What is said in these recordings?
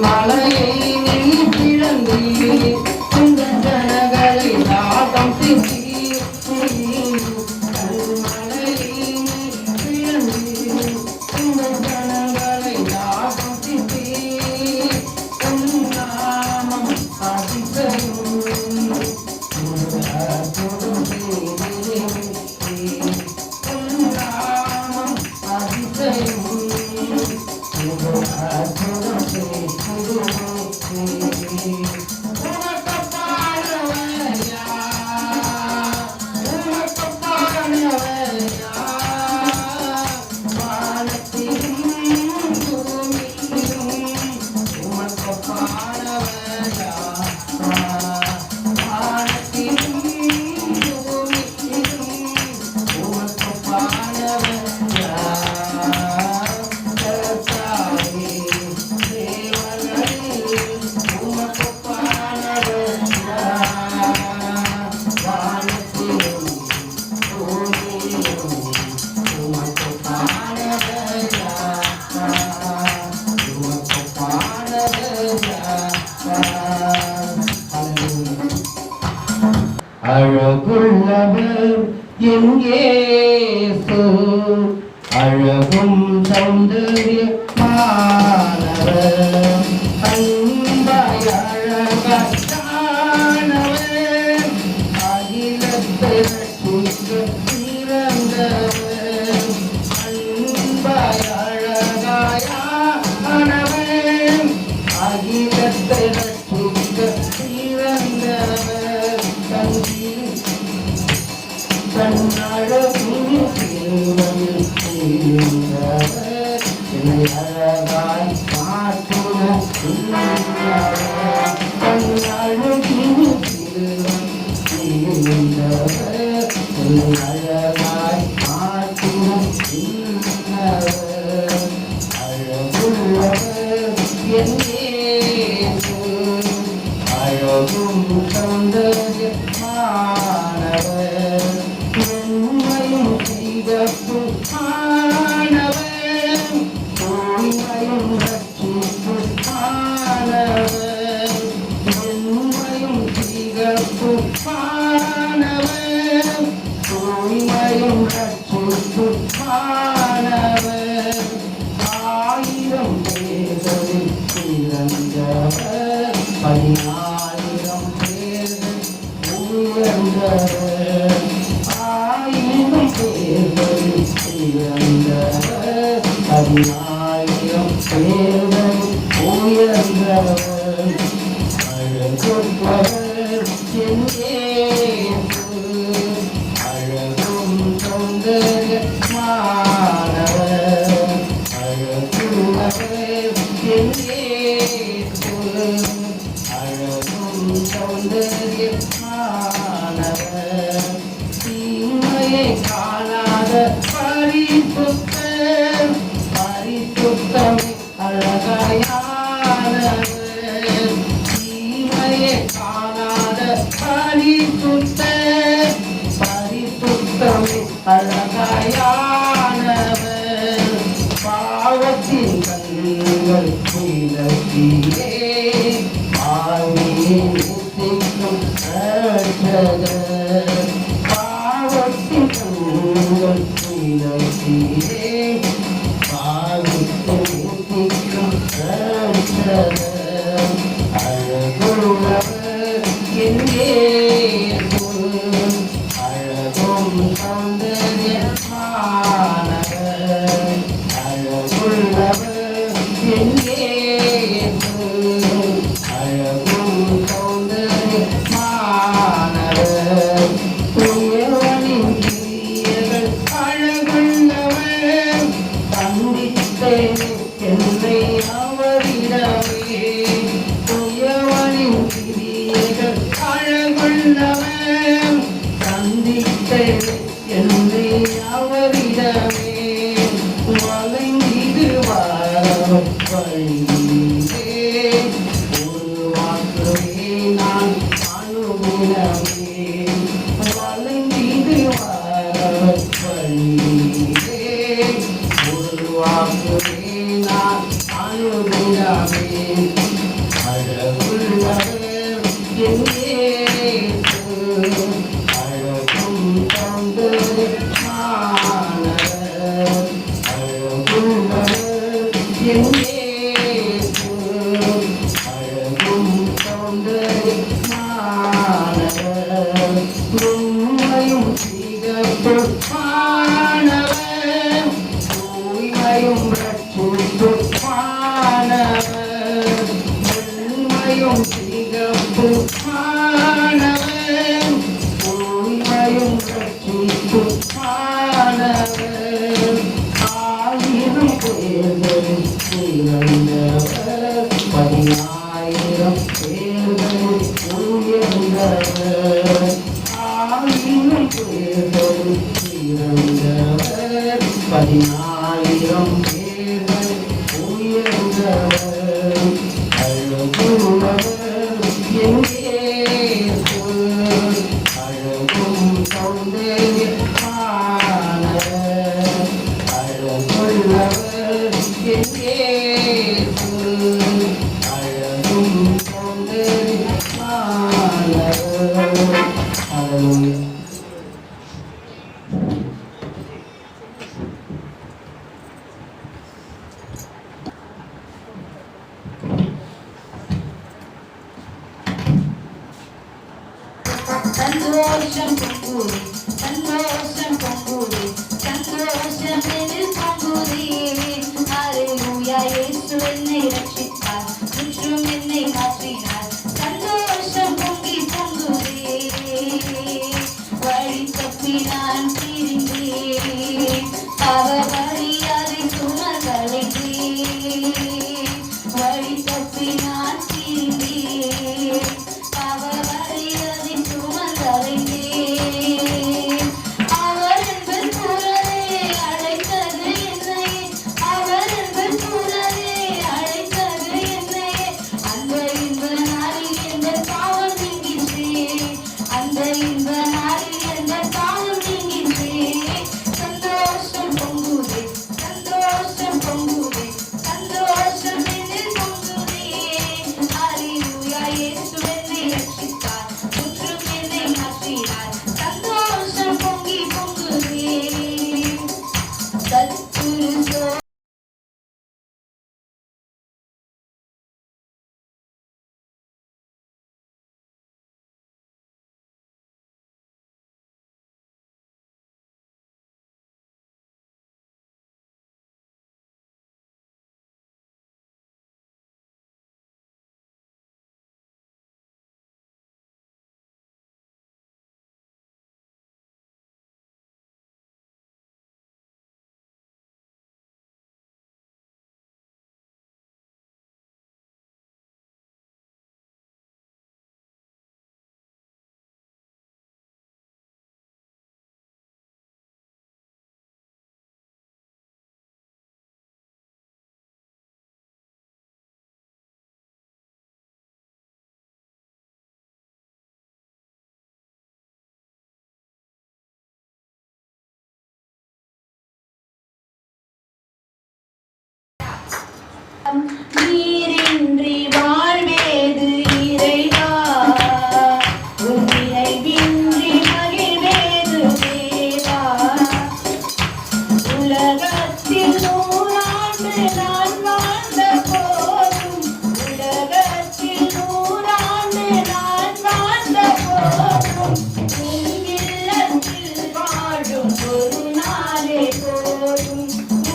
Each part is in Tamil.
மலையை நீ பிளந்து இந்த ஜனங்களை தாகம் திட்டி மலையை நீ பிளந்து இந்த ஜனங்களை தாகம் திட்டி நாமம் அதிசயம் அழகுள்ளவர் எங்கேசு அழகும் சௌந்தரியமானவர் அன்பாய் அழகானவர் அகிலத்தை சிறந்தவர் அன்பாய் அழகானவர் அகிலத்தை சிறந்தவர் தன்னழகும் திருவயில் அழகாய் மாற்றுவர் தன்னழகும் திருவயில் அழகாய் மாற்றுவர் அழகுள்ளவர் என்னே அழகும் சௌந்தரியமானவர் உண்மையும் செய்தப்பும் ஆனவர் உண்மையும் ரட்சிப்பும் ஆனவர் உண்மையும் செய்தப்பும் ஆனவர் உண்மையும் ரட்சிப்பும் ஆனவர் ஆயிரம் பேர்களில் சிறந்தவர் 10,000 பேர்கள் உயர்ந்தவர் ஆயிரம் பேர்களில் சிறந்தவர் 10,000 பேர்கள் உயர்ந்தவர் அழகுள்ளவர் அழகும் சௌந்தரியமானவர் அழகுள்ளவர் அழகும் சௌந்தரியமானவர் தீமையை காணாத பரிசுத்தர் பரிசுத்தமே அழகாயானவர் தீமையை காணாத பரிசுத்தர் பரிசுத்தமே அழகாயானவர் பாவத்தின் கண்கள் விலக்கியே ஆவியை முத்திக்கும் ரட்சகர் பாவத்தின் கண்கள் விலக்கியே ஆவியை முத்திக்கும் ரட்சகர் அழகுள்ளவர் என்னே அழகும் சௌந்தரியமானவர் அழகுள்ளவர் என்னே அழகும் சௌந்தரியமானவர் துயவனின் கிரியைகள் அழகுள்ளவர் சந்தித்தேன் என்னை அவரிடமே துயவனின் கிரியைகள் அழகுள்ளவர் சந்தித்தேன் என்னை அவரிடமே வழங்கிடுவார் வழி அருகிடாமே அழகுள்ளவர் என் இயேசு அழகும் தொண்டு மாணவர் அழகுள்ளவர் என் இயேசு அழகும் தொண்டு மாணவர் உண்மையும் சிகப்பு மாணவர் தூய்மையும் ரட்சிப்பு மாணவர் உண்மையும் சிகப்பு மாணவர் தூய்மையும் ரட்சிப்பு மாணவர் ஆயிரம் பேர்கள் சிறந்தவர் 10,000 பேர்கள் உயர்ந்தவர் ஆயிரம் பேர்கள் சிறந்தவர் 10,000 பேர்கள் உயர்ந்தவர் அழகுள்ளவர் என் இயேசு அழகும் சௌந்தரியமானவர் அழகுள்ளவர் என் இயேசு அழகும் சௌந்தரியமானவர். ஹல்லேலூயா. சந்தோஷம் பொங்குதே சந்தோஷம் பொங்குதே சந்தோஷம் எதில் பொங்குதே ஹல்லேலூயா இயேசு என்னை ரட்சித்தார் முற்றும் என்னை மாற்றினார் சந்தோஷம் பொங்கி பொங்குதே வழி தப்பி நான் திரிந்தேன் அவர் அறியாதை சுமந்தழைத்தேன் வழி தப்பி நான் திரிந்தேன் அவர் அறியாதை சுமந்தழைத்தேன் அவர் என்பது குரலே அழைத்தது என்னை அவர் என்பது குரலே அழைத்தது என்னை அந்த இன்ப நாளில் எந்த பாவம் நீங்கின்றே அந்த இன்ப நாளில் எந்த பாவம் நீங்கின்றே சந்தோஷம் பொங்குதே சந்தோஷம் பொங்குதே சந்தோஷம் எதில் பொங்குதே ஹல்லேலூயா இயேசு என்னை ரட்சித்தார் முற்றும் என்னை மாற்றினார் சந்தோஷம் பொங்கி பொங்குதே சத்துரு நீரின்றி வாழ்வேது இறைவா உன் நினைவின்றி மகிழ்வேது தேவா உலகத்தில் 100 ஆண்டு நான் வாழ்ந்த போதும் உலகத்தில் 100 ஆண்டு நான் வாழ்ந்த போதும் உன் இல்லத்தில் வாழும் ஒரு நாளே போதும்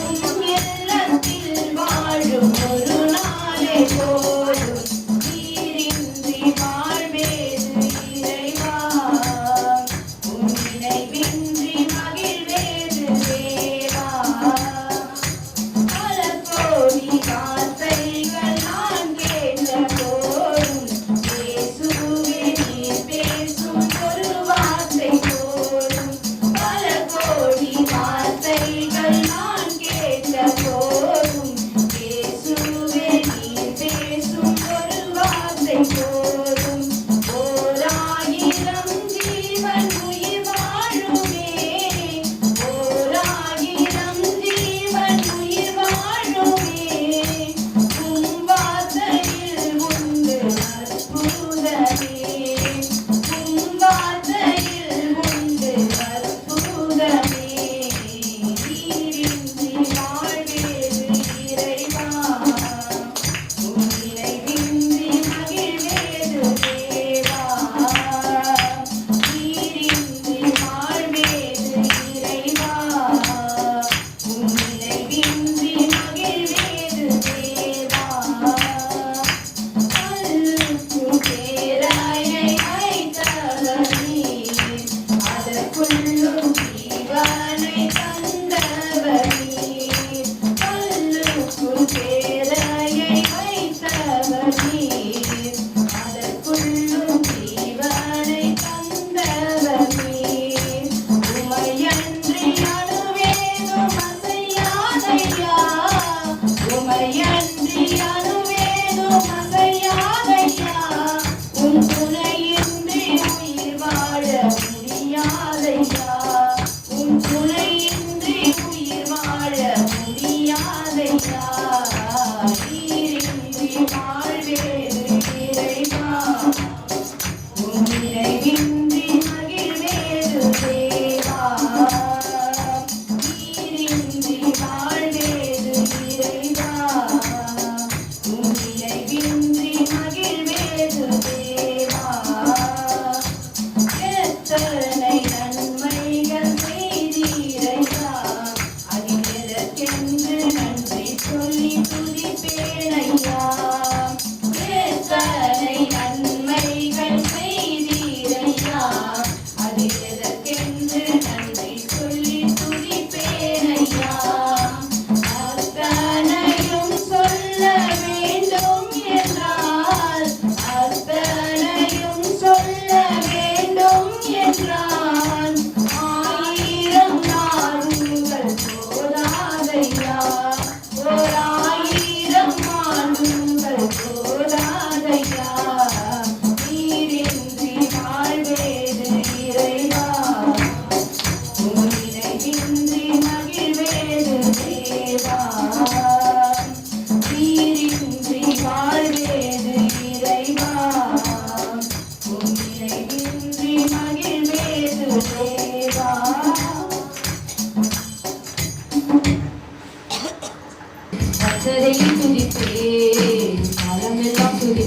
உன் இல்லத்தில் வாழும் ஒரு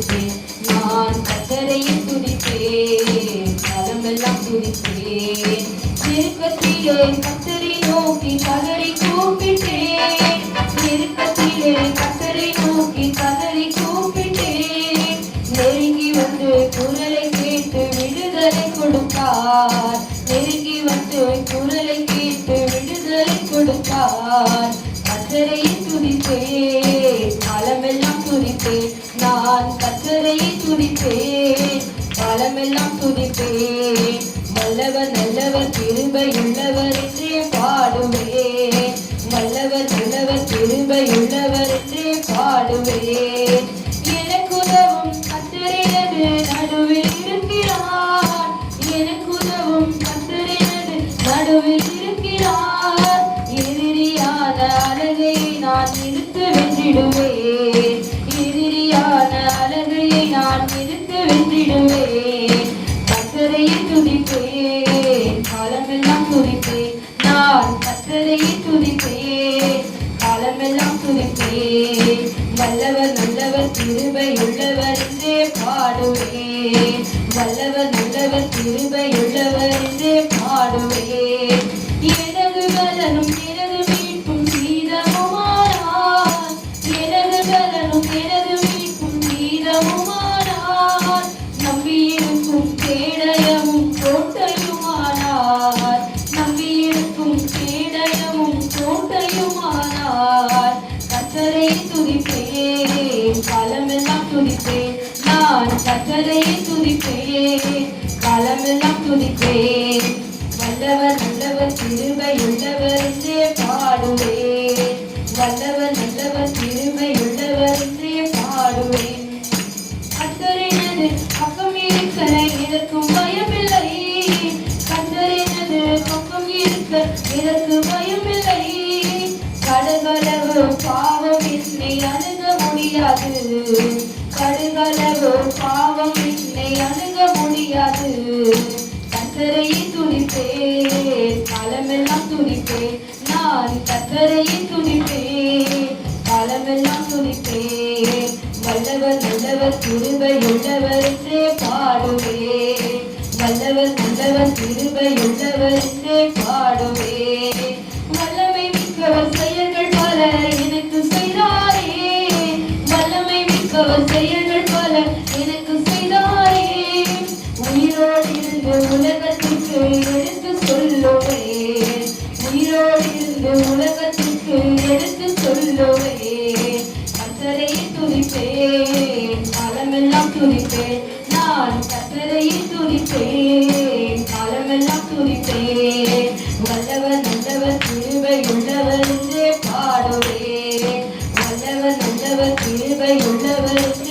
துதிப்பேன் நான் கர்த்தரையே துதிப்பேன் காலமெல்லாம் துதிப்பேன் நெருக்கத்திலே கர்த்தரை நோக்கி கதறி கூப்பிட்டேன் நெருக்கத்திலே கர்த்தரை நோக்கி கதறி கூப்பிட்டேன் நெருங்கி வந்து குரலை கேட்டு விடுதலை கொடுத்தார் நெருங்கி வந்து குரலை கேட்டு விடுதலை கொடுத்தார் கர்த்தரையே துதிப்பேன் காலமெல்லாம் துதிப்பேன் நான் கர்த்தரையே துதிப்பேன் காலமெல்லாம் துதிப்பேன் வல்லவர் நல்லவர் கிருபையுள்ளவர் என்றே பாடுவேன் வல்லவர் நல்லவர் கிருபையுள்ளவர் என்றே பாடுவேன் எனக்கு உதவும் கர்த்தரேனது நடுவில் இருக்கிறார் எனக்கு உதவும் கர்த்தரேனது நடுவில் இருக்கிறார் எதிரியான அழகையை நான் நிறுத்து வென்றிடுவேன் எதிரியான அழகையை நான் நிறுத்து வென்றிடுவேன் கர்த்தரையே துதிப்பேன் காலமெல்லாம் துதிப்பேன் நான் கர்த்தரையே துதிப்பேன் காலமெல்லாம் துதிப்பேன் வல்லவர் நல்லவர் கிருபையுள்ளவர் என்றே பாடுவேன் வல்லவர் நல்லவர் கிருபையுள்ளவர் என்றே பாடுவேன் எனது பலனும் எனது மீட்பும் கீதமுமானார் எனது பலனும் எனது மீட்பும் கீதமுமானார் நம்பியிருக்கும் கேடயமும் கோட்டையுமானார் நம்பியிருக்கும் கேடயமும் கோட்டையுமானார் கர்த்தரையே துதிப்பேன் காலமெல்லாம் துதிப்பேன் நான் கர்த்தரையே துதிப்பேன் காலமெல்லாம் துதிப்பேன் வல்லவர் நல்லவர் கிருபையுள்ளவர் என்றே பாடுவேன் வல்லவர் நல்லவர் கிருபையுள்ளவர் என்றே பாடுவேன் கர்த்தரினது பக்கம் இருக்க இதற்கும் பயமில்லை கர்த்தரினது பக்கம் இருக்க இதற்கு பயமில்லை கடுகளவு பாவம் என்னை அணுக முடியாது கடுகளவு பாவம் என்னை அணுக முடியாது கர்த்தரையே துதிப்பேன் காலமெல்லாம் துதிப்பேன் நான் கர்த்தரையே துதிப்பேன் காலமெல்லாம் துதிப்பேன் வல்லவர் நல்லவர் கிருபையுள்ளவர் என்றே பாடுவேன் வல்லவர் நல்லவர் கிருபையுள்ளவர் என்றே பாடுவேன் வல்லமை மிக்கவர் செயல்கள் பல எனக்கு செய்தாரே வல்லமை மிக்கவர் செயல்கள் பல எனக்கு செய்தாரே உயிரோடு இருந்து உலகத்திற்கு எடுத்து சொல்லுவேன் உயிரோடு இருந்து உலகத்திற்கு எடுத்து சொல்லுவேன் கர்த்தரையே துதிப்பேன் காலமெல்லாம் துதிப்பேன் நான் கர்த்தரையே துதிப்பேன் காலமெல்லாம் துதிப்பேன் வல்லவர் நல்லவர் கிருபையுள்ளவர் என்றே பாடுவேன் வல்லவர் நல்லவர் கிருபையுள்ளவர் என்றே